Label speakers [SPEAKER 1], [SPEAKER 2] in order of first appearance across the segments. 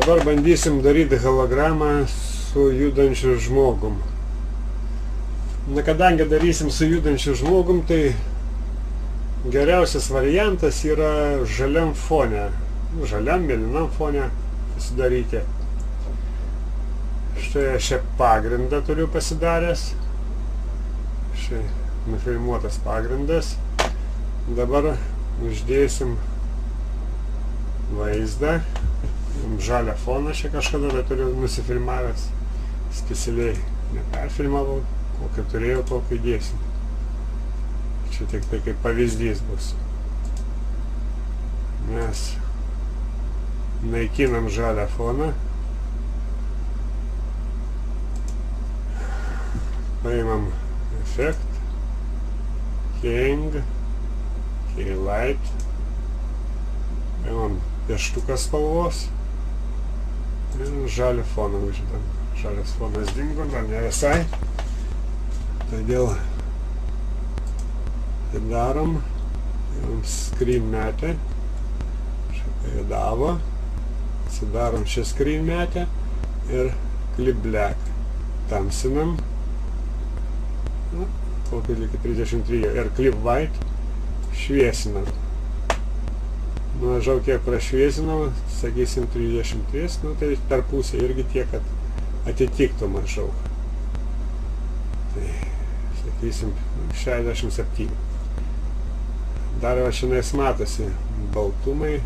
[SPEAKER 1] Dabar bandysim daryti hologramą su judančiu žmogum. Na, kadangi darysim su judančiu žmogum, tai geriausias variantas yra žaliam fone. Žaliam, mėlynam fone pasidaryti. Štai aš čia pagrindą turiu pasidaręs. Štai nufilmuotas pagrindas. Dabar uždėsim vaizdą. Žalią foną čia kažkada turiu nusifilmavęs. Specialiai neperfilmavau. Kokį turėjau, tokį dėsim. Čia tik tai kaip pavyzdys bus. Mes naikinam žalią foną. Paimam efekt, Keying, Keylight. Paimam pieštuką spalvos. Ir žalią foną uždam. Žalias fonas dingo, dar ne visai. Todėl taip darom. Paimam screen metę. Šiaip juodavo. Atsidarom šią screen metę. Ir clip black. Tamsinam. Kokį iki 33. Ir clip white. Šviesinam. Mažau kiek prašviesinau, sakysim 33, nu tai per pusę irgi tiek, kad atitiktų maždaug. Tai, sakysim, 67. Dar va šiandien matosi baltumai.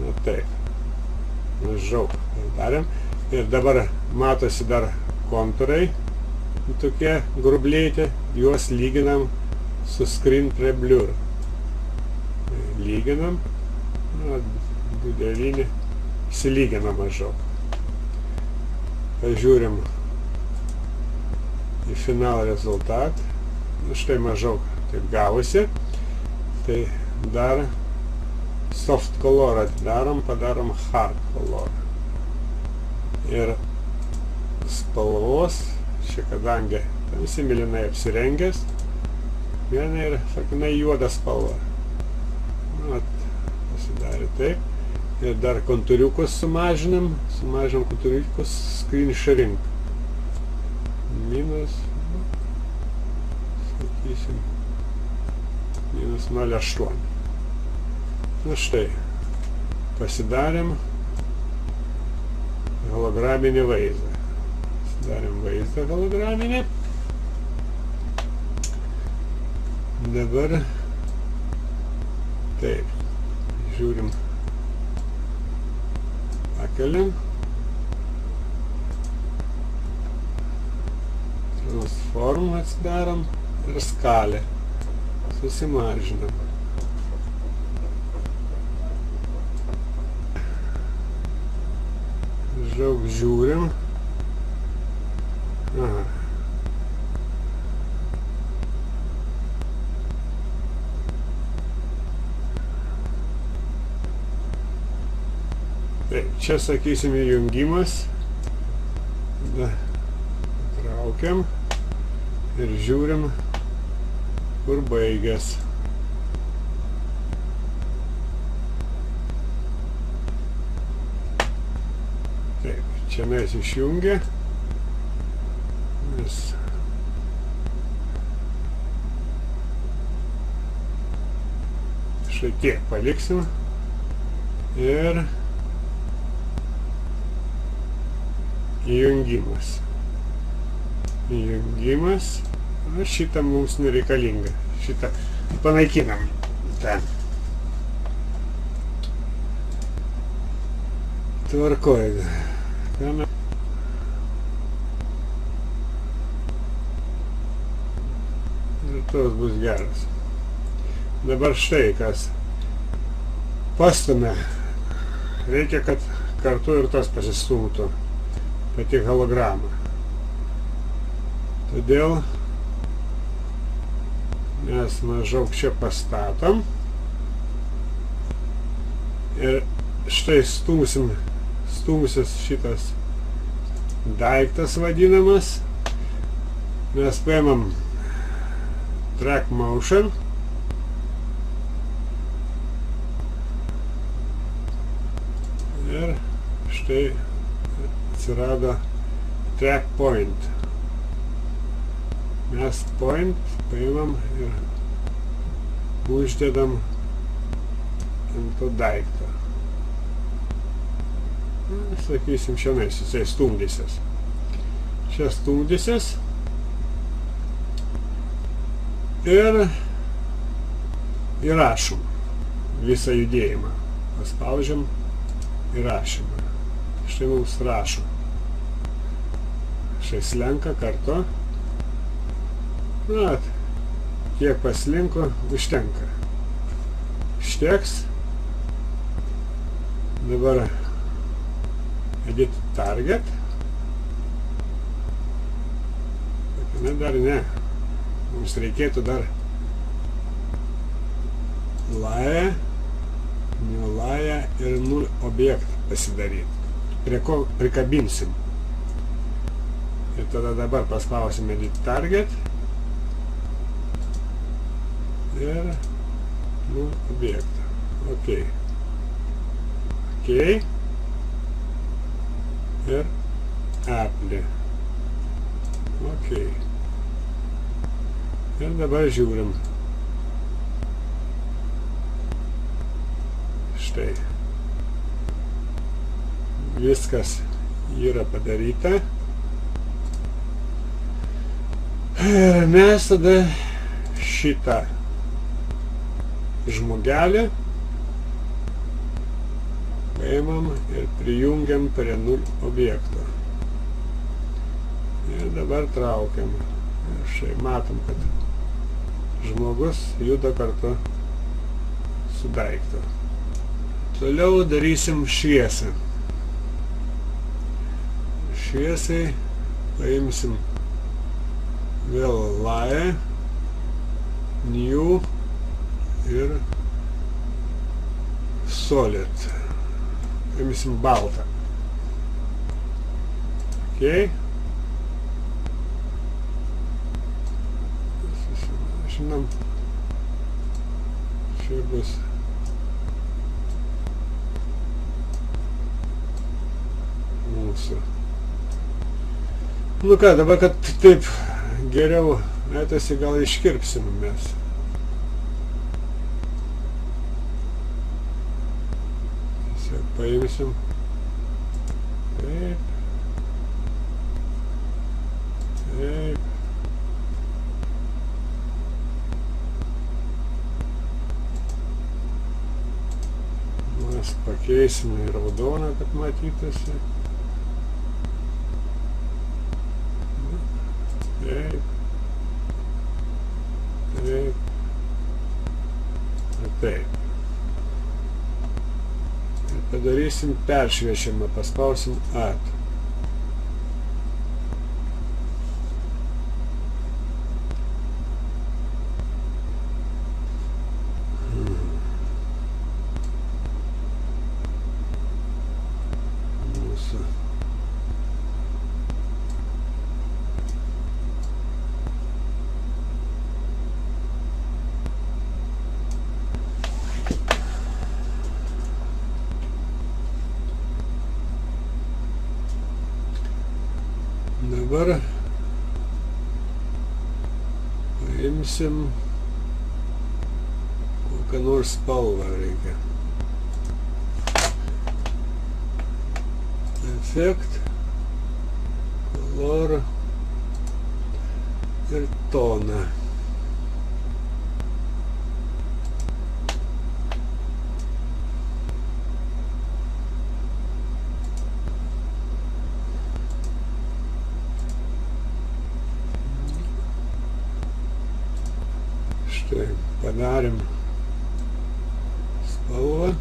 [SPEAKER 1] Na taip, maždaug darėm. Ir dabar matosi dar kontūrai. Tokie grublėti, juos lyginam su Screen Pre-Blur. Lyginam, na, 2,9 įsilyginam maždaug. Pažiūrim į finalą rezultatą. Štai maždaug taip gavosi. Tai dar soft color atidarom, padarom hard color. Ir spalvos, čia kadangi tamsiai mėlynai apsirengęs, viena ir, sakinai, juoda spalva. Na, pasidarė taip. Ir dar kontūriukus sumažinam. Sumažinam kontūriukus Screen Shrink. Minus, sakysim, minus 0,8. Na štai, pasidarėm holograminį vaizdą. Darėm vaizdą holograminį. Dabar taip, žiūrim, pakeliam, transform atsidarom ir skalę susimažinam. Žaug žiūrim. Aha. Taip, čia sakysim įjungimas. Traukiam ir žiūrim, kur baigęs. Taip, čia mes išjungę. Štai tiek paliksim. Ir įjungimas. Įjungimas. Ir šitą mums nereikalinga. Šitą panaikinam. Ten. Tvarkoj. Ir tos bus geras. Dabar štai kas pastumia. Reikia, kad kartu ir tas pasistumtų. Pati holograma. Todėl mes maždaug čia pastatom. Ir štai stumsis šitas daiktas vadinamas. Mes paimam track motion štai atsirado track point. Mes point paimam ir uždedam ant to daikto. Sakysim, šiandien jisai stumdysis. Čia stumdysis ir įrašom visą judėjimą. Paspaudžiam įrašymą. Štai mums rašo. Štai slenka kartu. Na, kiek paslinko, užtenka. Užteks. Dabar edit target. Ne, dar ne. Mums reikėtų dar lają, new lają ir null objektą pasidaryti. Prie ko prikabinsim. Ir tada dabar paspausim edit target. Ir null objektą. Ok. Ok. Ir apply. Ok. Ir dabar žiūrim. Štai. Viskas yra padaryta. Ir mes tada šitą žmogelį paimam ir prijungiam prie null objekto. Ir dabar traukiam. Ir štai matom, kad žmogus juda kartu su daiktu. Toliau darysim šviesą. Šviesai paimsim vėl layer, new ir solid. Paimsim baltą. Ok. Susimažinam. Čia bus mūsų. Nu ką, dabar, kad taip geriau metasi, gal iškirpsim mes. Tiesiog paimsim. Taip. Taip. Mes pakeisim į raudoną, kad matytųsi. Taip. Taip. Ir taip. Ir padarysim peršviečiamą, paspausim add. Mūsų. Dabar paimsim kokią nors spalvą reikia. Effect, color ir toną. Štai padarėm spalvą.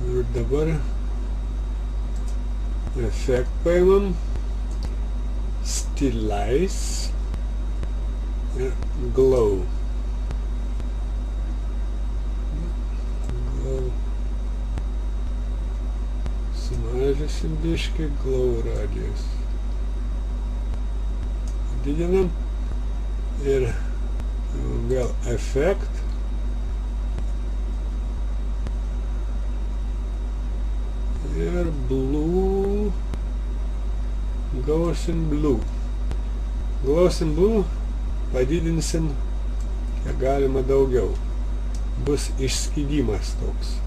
[SPEAKER 1] Ir dabar efekt paimam, stylize ir glow. Sumažinsim biškį glow radijus. Didinam ir vėl efekt, blue, Gaussian blue. Gaussian blue padidinsim kiek galima daugiau. Bus išskydimas toks.